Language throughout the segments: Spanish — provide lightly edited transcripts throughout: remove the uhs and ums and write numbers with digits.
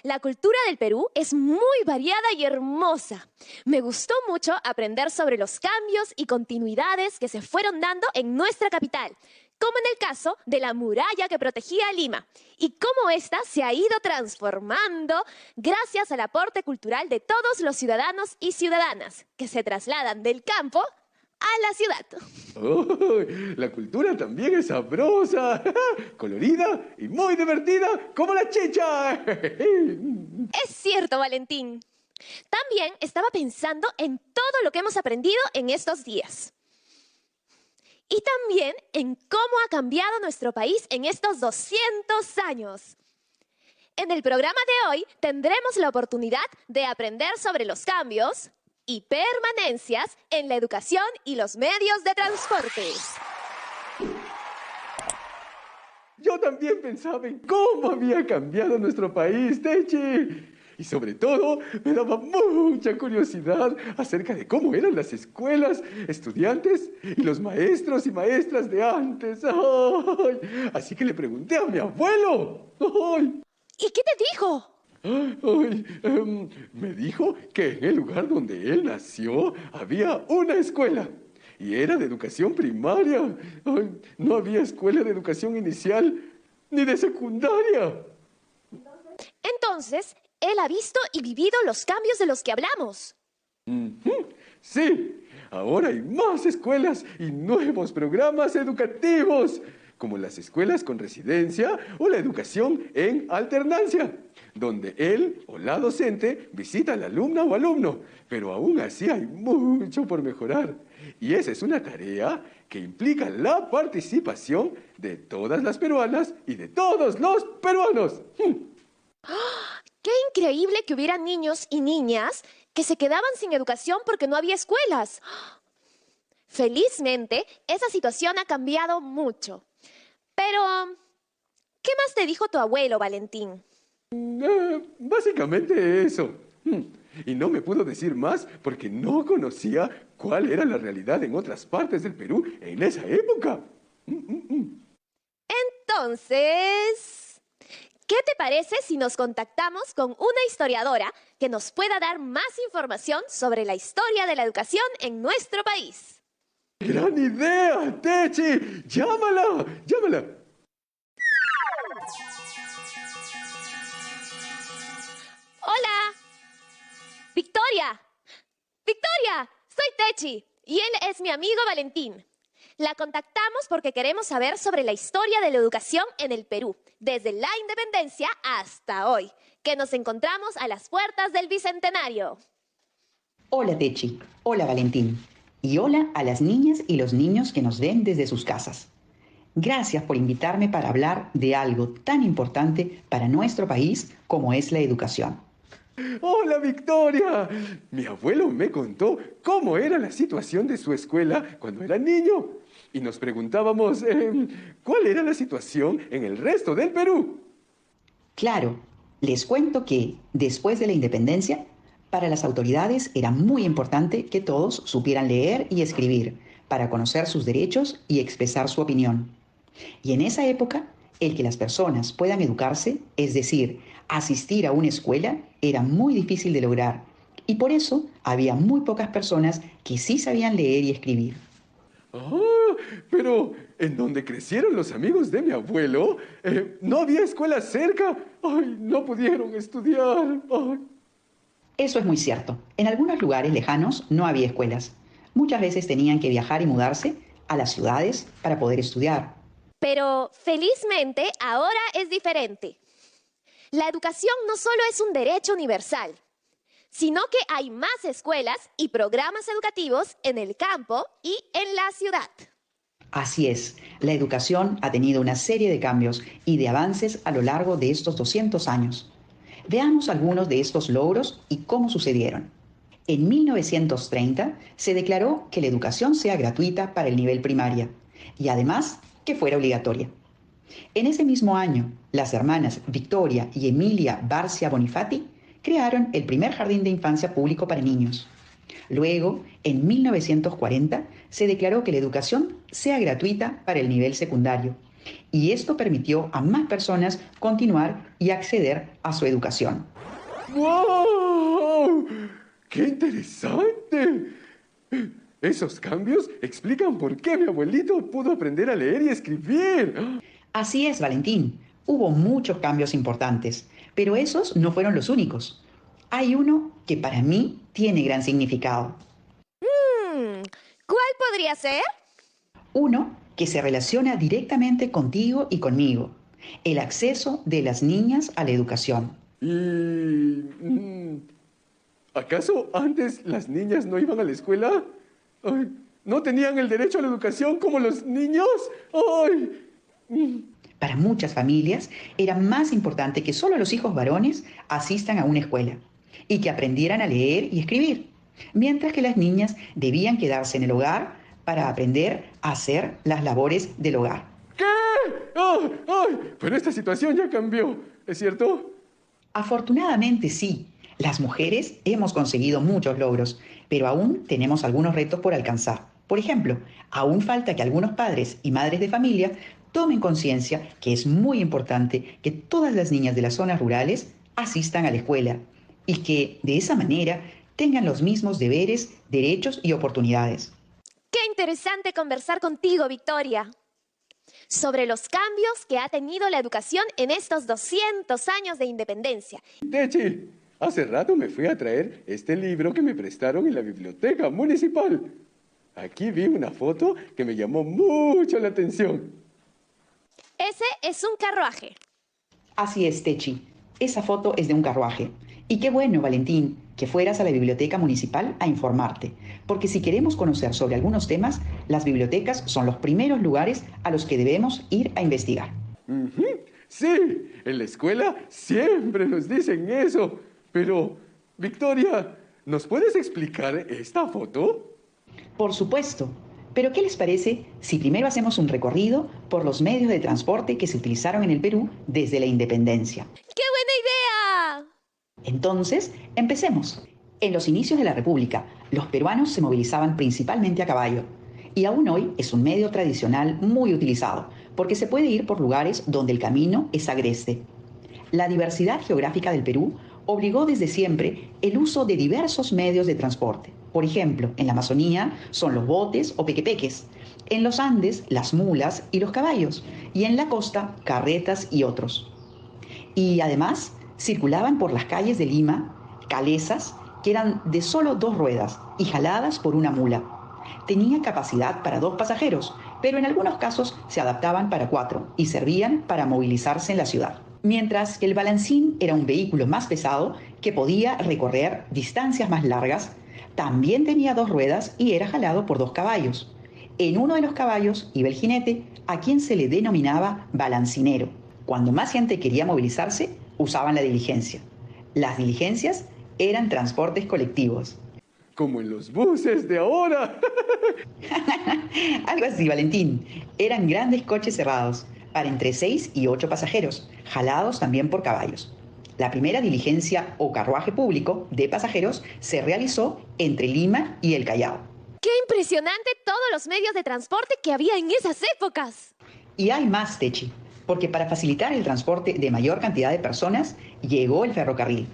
La cultura del Perú es muy variada y hermosa. Me gustó mucho aprender sobre los cambios y continuidades que se fueron dando en nuestra capital, como en el caso de la muralla que protegía a Lima, y cómo ésta se ha ido transformando gracias al aporte cultural de todos los ciudadanos y ciudadanas que se trasladan del campo a la ciudad. ¡Oh! La cultura también es sabrosa, colorida y muy divertida como la chicha. Es cierto, Valentín. También estaba pensando en todo lo que hemos aprendido en estos días. Y también en cómo ha cambiado nuestro país en estos 200 años. En el programa de hoy tendremos la oportunidad de aprender sobre los cambios y permanencias en la educación y los medios de transporte. Yo también pensaba en cómo había cambiado nuestro país, Techi. Y sobre todo, me daba mucha curiosidad acerca de cómo eran las escuelas, estudiantes y los maestros y maestras de antes. ¡Ay! Así que le pregunté a mi abuelo. ¡Ay! ¿Y qué te dijo? Ay, me dijo que en el lugar donde él nació había una escuela y era de educación primaria. Ay, no había escuela de educación inicial ni de secundaria. Entonces, él ha visto y vivido los cambios de los que hablamos. Ujú, sí, ahora hay más escuelas y nuevos programas educativos, como las escuelas con residencia o la educación en alternancia, donde él o la docente visita a la alumna o alumno, pero aún así hay mucho por mejorar. Y esa es una tarea que implica la participación de todas las peruanas y de todos los peruanos. ¡Qué increíble que hubiera niños y niñas que se quedaban sin educación porque no había escuelas! Felizmente, esa situación ha cambiado mucho. Pero, ¿qué más te dijo tu abuelo, Valentín? Básicamente eso. Y no me pudo decir más porque no conocía cuál era la realidad en otras partes del Perú en esa época. Entonces, ¿qué te parece si nos contactamos con una historiadora que nos pueda dar más información sobre la historia de la educación en nuestro país? ¡Gran idea, Techi! ¡Llámala! ¡Llámala! ¡Hola! ¡Victoria! ¡Victoria! Soy Techi y él es mi amigo Valentín. La contactamos porque queremos saber sobre la historia de la educación en el Perú, desde la independencia hasta hoy, que nos encontramos a las puertas del Bicentenario. Hola Techi, hola Valentín y hola a las niñas y los niños que nos ven desde sus casas. Gracias por invitarme para hablar de algo tan importante para nuestro país como es la educación. ¡Hola, Victoria! Mi abuelo me contó cómo era la situación de su escuela cuando era niño. Y nos preguntábamos, ¿cuál era la situación en el resto del Perú? Claro, les cuento que después de la independencia, para las autoridades era muy importante que todos supieran leer y escribir para conocer sus derechos y expresar su opinión. Y en esa época, el que las personas puedan educarse, es decir, asistir a una escuela, era muy difícil de lograr. Y por eso había muy pocas personas que sí sabían leer y escribir. Ah, pero en donde crecieron los amigos de mi abuelo, no había escuela cerca. ¡Ay, no pudieron estudiar! ¡Ay! Eso es muy cierto. En algunos lugares lejanos no había escuelas. Muchas veces tenían que viajar y mudarse a las ciudades para poder estudiar. Pero felizmente ahora es diferente. La educación no solo es un derecho universal, sino que hay más escuelas y programas educativos en el campo y en la ciudad. Así es, la educación ha tenido una serie de cambios y de avances a lo largo de estos 200 años. Veamos algunos de estos logros y cómo sucedieron. En 1930 se declaró que la educación sea gratuita para el nivel primaria y además que fuera obligatoria. En ese mismo año, las hermanas Victoria y Emilia Barcia Bonifati crearon el primer jardín de infancia público para niños. Luego, en 1940, se declaró que la educación sea gratuita para el nivel secundario Y esto permitió a más personas continuar y acceder a su educación. ¡Wow! ¡Qué interesante! Esos cambios explican por qué mi abuelito pudo aprender a leer y escribir. Así es, Valentín. Hubo muchos cambios importantes, pero esos no fueron los únicos. Hay uno que para mí tiene gran significado. ¿Cuál podría ser? Uno que se relaciona directamente contigo y conmigo. El acceso de las niñas a la educación. ¿Acaso antes las niñas no iban a la escuela? Ay, ¿no tenían el derecho a la educación como los niños? ¡Ay! Para muchas familias era más importante que solo los hijos varones asistan a una escuela y que aprendieran a leer y escribir, mientras que las niñas debían quedarse en el hogar para aprender a hacer las labores del hogar. ¿Qué? ¡Ay! ¡Ay! Pero esta situación ya cambió, ¿es cierto? Afortunadamente sí, las mujeres hemos conseguido muchos logros, pero aún tenemos algunos retos por alcanzar. Por ejemplo, aún falta que algunos padres y madres de familia tomen conciencia que es muy importante que todas las niñas de las zonas rurales asistan a la escuela y que de esa manera tengan los mismos deberes, derechos y oportunidades. Qué interesante conversar contigo, Victoria, sobre los cambios que ha tenido la educación en estos 200 años de independencia. Techi, hace rato me fui a traer este libro que me prestaron en la biblioteca municipal. Aquí vi una foto que me llamó mucho la atención. Ese es un carruaje. Así es, Techi. Esa foto es de un carruaje. Y qué bueno, Valentín, que fueras a la biblioteca municipal a informarte, porque si queremos conocer sobre algunos temas, las bibliotecas son los primeros lugares a los que debemos ir a investigar. Sí, en la escuela siempre nos dicen eso. Pero, Victoria, ¿nos puedes explicar esta foto? Por supuesto. Pero ¿qué les parece si primero hacemos un recorrido por los medios de transporte que se utilizaron en el Perú desde la independencia? ¡Qué buena idea! Entonces, empecemos. En los inicios de la República, los peruanos se movilizaban principalmente a caballo. Y aún hoy es un medio tradicional muy utilizado, porque se puede ir por lugares donde el camino es agreste. La diversidad geográfica del Perú obligó desde siempre el uso de diversos medios de transporte. Por ejemplo, en la Amazonía son los botes o pequepeques, en los Andes las mulas y los caballos, y en la costa carretas y otros. Y además circulaban por las calles de Lima calesas que eran de solo 2 ruedas y jaladas por una mula. Tenía capacidad para 2 pasajeros, pero en algunos casos se adaptaban para 4 y servían para movilizarse en la ciudad. Mientras que el balancín era un vehículo más pesado que podía recorrer distancias más largas, también tenía 2 ruedas y era jalado por 2 caballos. En uno de los caballos iba el jinete, a quien se le denominaba balancinero. Cuando más gente quería movilizarse, usaban la diligencia. Las diligencias eran transportes colectivos. Como en los buses de ahora. Algo así, Valentín. Eran grandes coches cerrados, para entre 6 y 8 pasajeros, jalados también por caballos. La primera diligencia o carruaje público de pasajeros se realizó entre Lima y el Callao. ¡Qué impresionante todos los medios de transporte que había en esas épocas! Y hay más, Techi, porque para facilitar el transporte de mayor cantidad de personas, llegó el ferrocarril.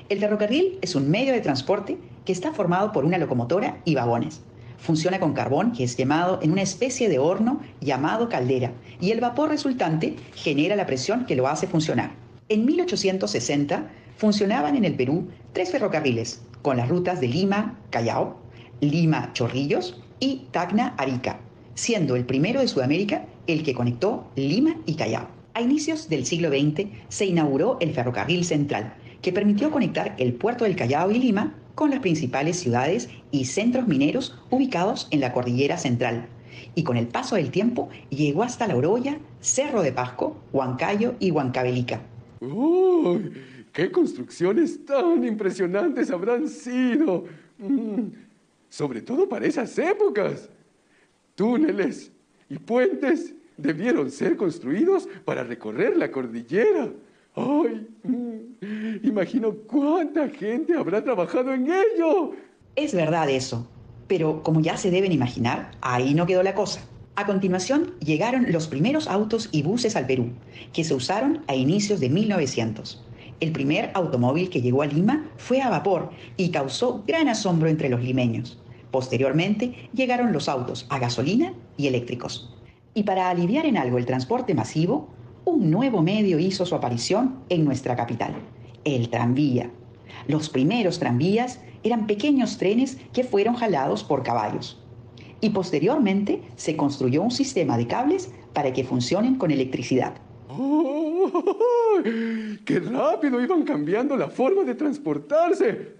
El ferrocarril es un medio de transporte que está formado por una locomotora y vagones. Funciona con carbón que es quemado en una especie de horno llamado caldera, y el vapor resultante genera la presión que lo hace funcionar. En 1860 funcionaban en el Perú 3 ferrocarriles, con las rutas de Lima-Callao, Lima-Chorrillos y Tacna-Arica, siendo el primero de Sudamérica el que conectó Lima y Callao. A inicios del siglo XX se inauguró el ferrocarril central, que permitió conectar el puerto del Callao y Lima con las principales ciudades y centros mineros ubicados en la cordillera central. Y con el paso del tiempo llegó hasta La Oroya, Cerro de Pasco, Huancayo y Huancavelica. ¡Uy! ¡Qué construcciones tan impresionantes habrán sido! Sobre todo para esas épocas. Túneles y puentes debieron ser construidos para recorrer la cordillera. ¡Ay! Imagino cuánta gente habrá trabajado en ello. Es verdad eso, pero como ya se deben imaginar, ahí no quedó la cosa. A continuación, llegaron los primeros autos y buses al Perú, que se usaron a inicios de 1900. El primer automóvil que llegó a Lima fue a vapor y causó gran asombro entre los limeños. Posteriormente, llegaron los autos a gasolina y eléctricos. Y para aliviar en algo el transporte masivo, un nuevo medio hizo su aparición en nuestra capital, el tranvía. Los primeros tranvías eran pequeños trenes que fueron jalados por caballos. Y posteriormente se construyó un sistema de cables para que funcionen con electricidad. ¡Oh! ¡Qué rápido iban cambiando la forma de transportarse!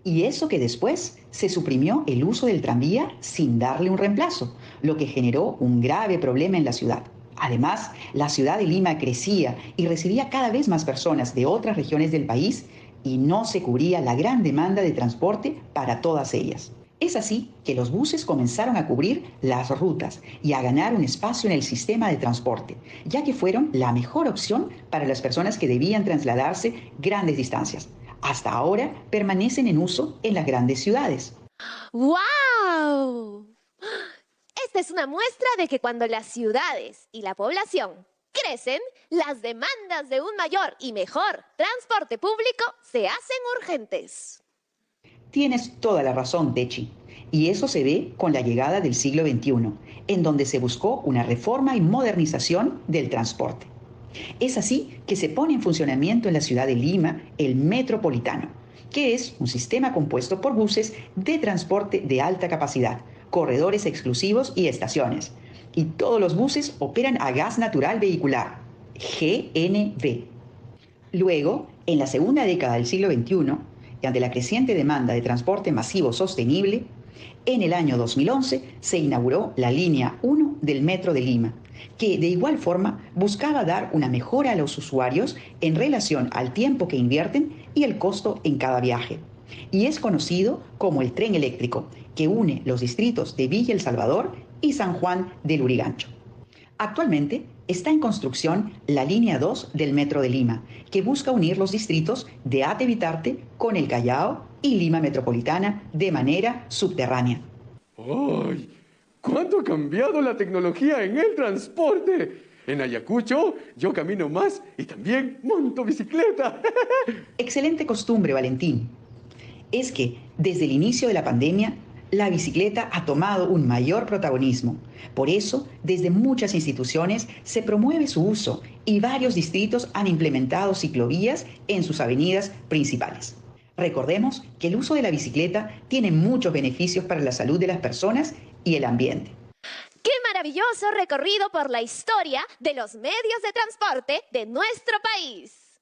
Y eso que después se suprimió el uso del tranvía sin darle un reemplazo, lo que generó un grave problema en la ciudad. Además, la ciudad de Lima crecía y recibía cada vez más personas de otras regiones del país y no se cubría la gran demanda de transporte para todas ellas. Es así que los buses comenzaron a cubrir las rutas y a ganar un espacio en el sistema de transporte, ya que fueron la mejor opción para las personas que debían trasladarse grandes distancias. Hasta ahora permanecen en uso en las grandes ciudades. ¡Wow! Esta es una muestra de que cuando las ciudades y la población crecen, las demandas de un mayor y mejor transporte público se hacen urgentes. Tienes toda la razón, Techi. Y eso se ve con la llegada del siglo XXI, en donde se buscó una reforma y modernización del transporte. Es así que se pone en funcionamiento en la ciudad de Lima el Metropolitano, que es un sistema compuesto por buses de transporte de alta capacidad, corredores exclusivos y estaciones. Y todos los buses operan a gas natural vehicular, GNV. Luego, en la segunda década del siglo XXI, y ante la creciente demanda de transporte masivo sostenible, en el año 2011 se inauguró la línea 1 del Metro de Lima, que de igual forma buscaba dar una mejora a los usuarios en relación al tiempo que invierten y el costo en cada viaje. Y es conocido como el tren eléctrico, que une los distritos de Villa El Salvador y San Juan del Lurigancho. Actualmente está en construcción la línea 2 del Metro de Lima, que busca unir los distritos de Ate Bitarte con el Callao y Lima Metropolitana de manera subterránea. ¡Ay! ¿Cuánto ha cambiado la tecnología en el transporte? En Ayacucho yo camino más y también monto bicicleta. Excelente costumbre, Valentín. Es que desde el inicio de la pandemia, la bicicleta ha tomado un mayor protagonismo. Por eso, desde muchas instituciones se promueve su uso y varios distritos han implementado ciclovías en sus avenidas principales. Recordemos que el uso de la bicicleta tiene muchos beneficios para la salud de las personas y el ambiente. ¡Qué maravilloso recorrido por la historia de los medios de transporte de nuestro país!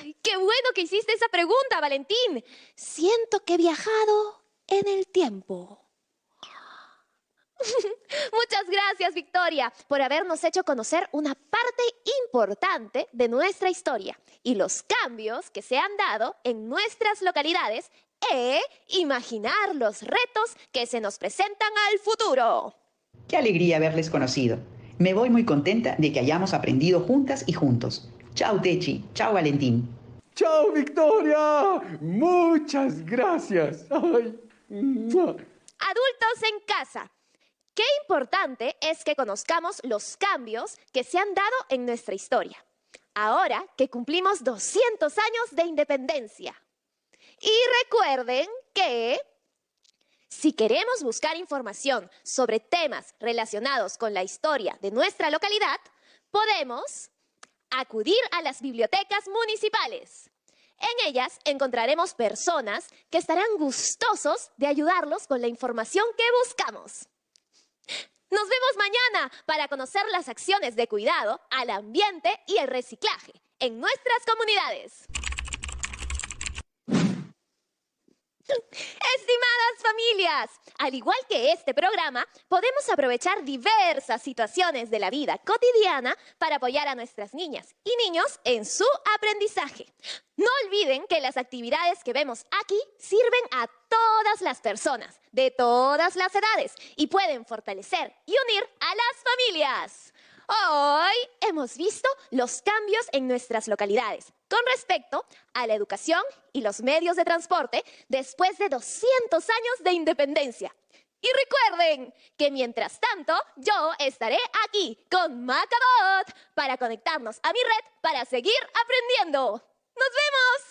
¡Ay, qué bueno que hiciste esa pregunta, Valentín! Siento que he viajado en el tiempo. Muchas gracias, Victoria, por habernos hecho conocer una parte importante de nuestra historia y los cambios que se han dado en nuestras localidades e imaginar los retos que se nos presentan al futuro. ¡Qué alegría haberles conocido! Me voy muy contenta de que hayamos aprendido juntas y juntos. Chao, Techi. Chao, Valentín. ¡Chao, Victoria! Muchas gracias. ¡Ay! ¡Mua! Adultos en casa. Qué importante es que conozcamos los cambios que se han dado en nuestra historia, ahora que cumplimos 200 años de independencia. Y recuerden que si queremos buscar información sobre temas relacionados con la historia de nuestra localidad, podemos acudir a las bibliotecas municipales. En ellas encontraremos personas que estarán gustosos de ayudarlos con la información que buscamos. Nos vemos mañana para conocer las acciones de cuidado al ambiente y el reciclaje en nuestras comunidades. Estimadas familias, al igual que este programa, podemos aprovechar diversas situaciones de la vida cotidiana para apoyar a nuestras niñas y niños en su aprendizaje. No olviden que las actividades que vemos aquí sirven a todas las personas, de todas las edades, y pueden fortalecer y unir a las familias. Hoy hemos visto los cambios en nuestras localidades con respecto a la educación y los medios de transporte después de 200 años de independencia. Y recuerden que mientras tanto, yo estaré aquí con Macabot para conectarnos a mi red para seguir aprendiendo. ¡Nos vemos!